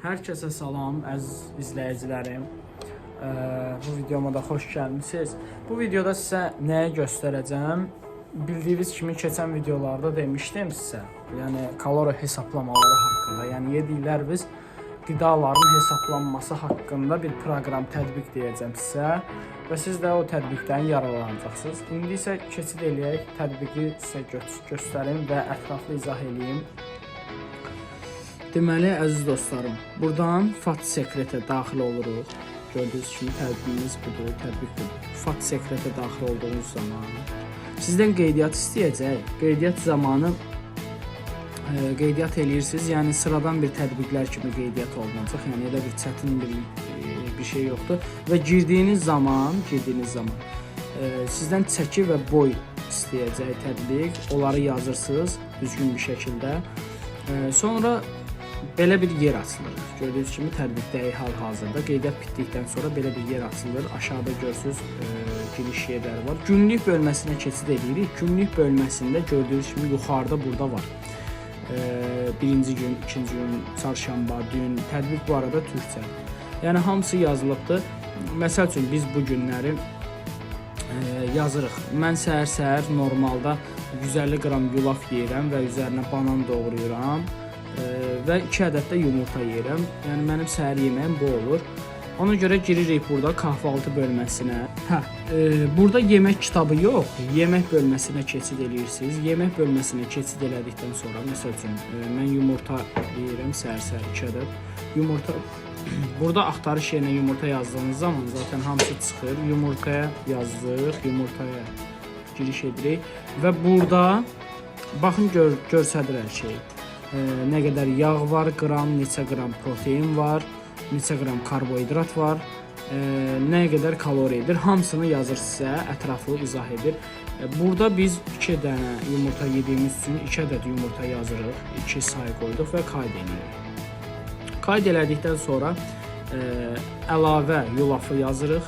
Herkese salam, əziz izləyicilərim. Bu videoma da xoş gəlmisiniz. Bu videoda sizə nəyi göstərəcəm? Bildiyiniz kimi keçən videolarda demişdim sizə. Yəni kalori hesablamaları haqqında, yəni yediklərimiz qidaların hesablanması haqqında bir proqram tətbiq deyəcəm sizə və siz də o tətbiqdən yararlanacaqsınız. İndi isə keçid eləyək, tətbiqi sizə göstərim və ətraflı izah edeyim. Deməli, əziz dostlarım, buradan FAT sekretə daxil oluruq. Gördüyünüz kimi tətbiqimiz budur, tətbiq budur. FAT sekretə daxil olduğunuz zaman sizdən qeydiyyat istəyəcək. Qeydiyyat zamanı qeydiyyat eləyirsiniz. Yəni sıradan bir tətbiqlər kimi qeydiyyat olunacaq. Yəni elə bir çətin bir şey yoxdur və girdiyiniz zaman sizdən çəki və boy istəyəcək tətbiq. Onları yazırsınız düzgün bir şəkildə. Sonra belə bir yer açılır. Gördüyünüz kimi tətbiqdəyik hal-hazırda. Qeydiyyat bitdikdən sonra belə bir yer açılır. Aşağıda görürsüz giriş yerləri var. Günlük bölməsinə keçid edirik. Günlük bölməsində gördüyünüz kimi yuxarıda burada var. Birinci gün, ikinci gün, çarşamba, dün. Tətbiq bu arada türkçə. Yəni hamısı yazılıbdır. Məsəl üçün biz bu günləri yazırıq. Mən səhər-səhər normalda 150 qram yulaf yeyirəm və üzərinə banan doğrayıram. Və 2 ədəd də yumurta yeyirəm. Yəni mənim səhər yeməyim bu olur. Ona görə giririk burada kahvaltı bölməsinə. Burada yemək kitabı yox, yemək bölməsinə keçid eləyirsiniz. Yemək bölməsinə keçid elədikdən sonra məsəl üçün mən yumurta yeyirəm səhər-səhər 2 ədəd. Yumurta burada axtarış yerinə yumurta yazdığınız zaman zaten hamısı çıxır. Yumurtaya yazdıq, yumurtaya giriş edirik və burada baxın görsədir hər şey. Nə qədər yağ var, neçə qram protein var, neçə qram karbohidrat var, nə qədər kaloridir. Hamısını yazır sizə, ətraflı izah edir. Burada biz 2 dənə yumurta yediyimiz üçün 2 ədəd yumurta yazırıq, 2 sayı qoyduq və qayd edirik. Qayd elədikdən sonra əlavə yulafı yazırıq,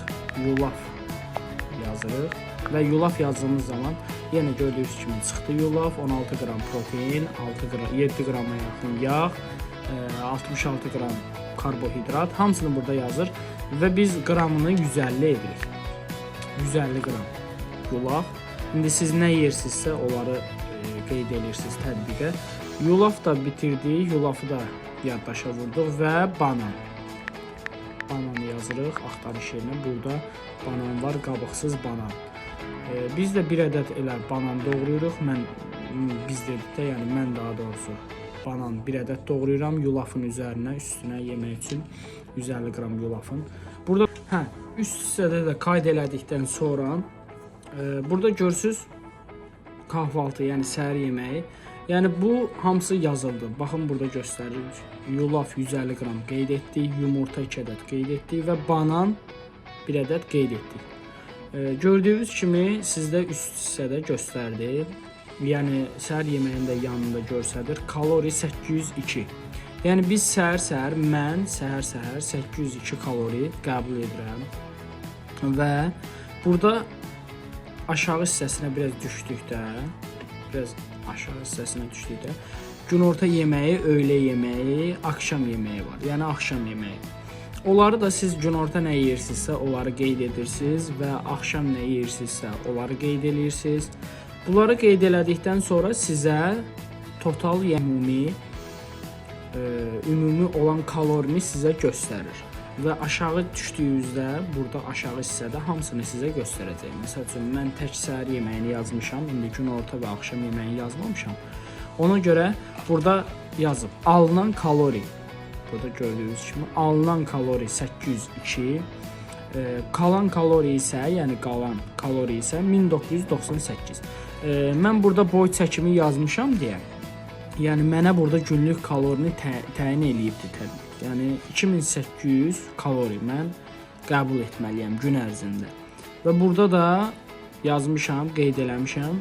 və yulaf yazdığımız zaman yenə gördüyünüz kimi çıxdı yulaf, 16 qram protein, 7 qrama yaxın yağ, 66 qram karbohidrat, hamısını burada yazır və biz qramını 150 edirik. 150 qram yulaf. İndi siz nə yeyirsinizsə onları qeyd edirsiniz tətbiqə. Yulaf da bitirdik, yulafı da yaddaşa vurduq və banan. Bananı yazırıq, axtarış yerinə burada banan var, qabıqsız banan. Biz də bir ədəd elə banan doğrayırıq. Biz dedikdə, yəni mən daha doğrusu banan bir ədəd doğrayıram yulafın üzərinə, üstünə yemək üçün 150 qram yulafın. Burada üst hissədə də qayd elədikdən sonra burada görürsüz kahvaltı, yəni səhər yeməyi. Yəni bu hamısı yazıldı. Baxın burada göstərir. Yulaf 150 qram qeyd etdik, yumurta 2 ədəd qeyd etdik və banan 1 ədəd qeyd etdik. Gördüyünüz kimi sizdə üst hissədə göstərdi. Yəni səhər yeməyində yanında göstərir. Kalori 802. Yəni biz mən səhər 802 kalori qəbul edirəm. Və burada aşağı hissəsinə biraz düşdükdə, günorta yeməyi, öğlə yeməyi, axşam yeməyi var. Yəni axşam yeməyi. Onları da siz günorta nə yeyirsinizsə, onları qeyd edirsiniz və axşam nə yeyirsinizsə, onları qeyd edirsiniz. Bunları qeyd elədikdən sonra sizə total ümumi olan kalorini sizə göstərir. Və aşağı düşdüyünüzdə, burada aşağı hissədə hamısını sizə göstərəcək. Məsəl üçün, mən tək səhər yeməyini yazmışam, indi günorta və axşam yeməyini yazmamışam. Ona görə burada yazıb, alınan kalori. Burada gördüyünüz kimi alınan kalori 802, qalan kalori isə, yəni qalan kalori isə 1998. Mən burada boy çəkimi yazmışam deyə, yəni mənə burada günlük kalorini təyin eləyibdir təbii. Yəni 2800 kalori mən qəbul etməliyəm gün ərzində. Və burada da yazmışam, qeyd eləmişəm.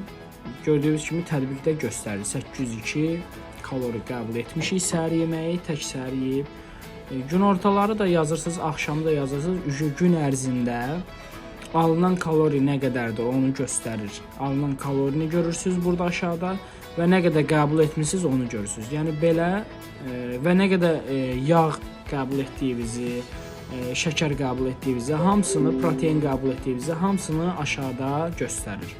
Gördüyünüz kimi tətbiqdə göstərir 802 kalori qəbul etmişik səhər yeməyi, tək səhər yeyib. Günortaları da yazırsınız, axşamı da yazırsınız. Gün ərzində alınan kalori nə qədərdir onu göstərir. Alınan kalorini görürsünüz burada aşağıda və nə qədər qəbul etmisiniz onu görürsünüz. Yəni belə və nə qədər yağ qəbul etdiyinizi, şəkər qəbul etdiyinizi, hamısını, protein qəbul etdiyinizi, hamısını aşağıda göstərir.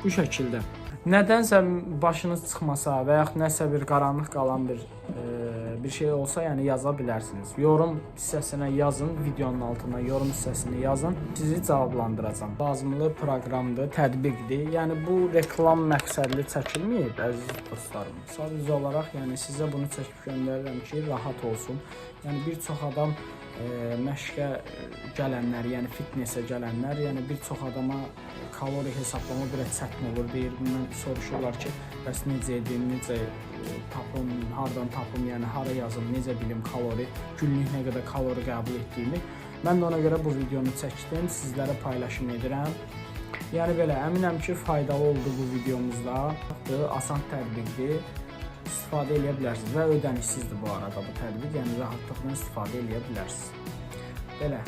Bu şəkildə. Nədənsə başınız çıxmasa və yaxud nəsə bir qaranlıq qalan bir şey olsa, yəni yaza bilərsiniz. Yorum hissəsinə yazın, videonun altına yorum hissəsini yazın, sizi cavablandıracağam. Lazımlı proqramdır, tətbiqdir. Yəni bu reklam məqsədli çəkilməyib əziz dostlarım. Sadəcə olaraq yəni sizə bunu çəkib göndərirəm ki, rahat olsun. Yəni bir çox adam məşqə gələnlər, yəni fitnessə gələnlər, yəni bir çox adama kalori hesablama biraz çətin olur deyir. Bundan soruşurlar ki, bəs necə edim, necə tapım, hardan tapım, yəni hara yazım, necə bilim kalori, günlük nə qədər kalori qəbul etdiyimi. Mən də ona görə bu videonu çəkdim, sizlərə paylaşım edirəm. Yəni belə, əminəm ki, faydalı oldu bu videomuzda. Asan tətbiqdir. İstifadə edə bilərsiniz və ödənişsizdir bu arada bu tətbiq, yəni rahatlıqla istifadə edə bilərsiniz. Belə,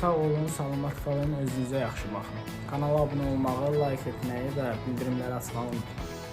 sağ olun, salamat qalın, özünüzə yaxşı baxın. Kanala abunə olmağı, like etməyi və bildirimləri açmağı unutmayın.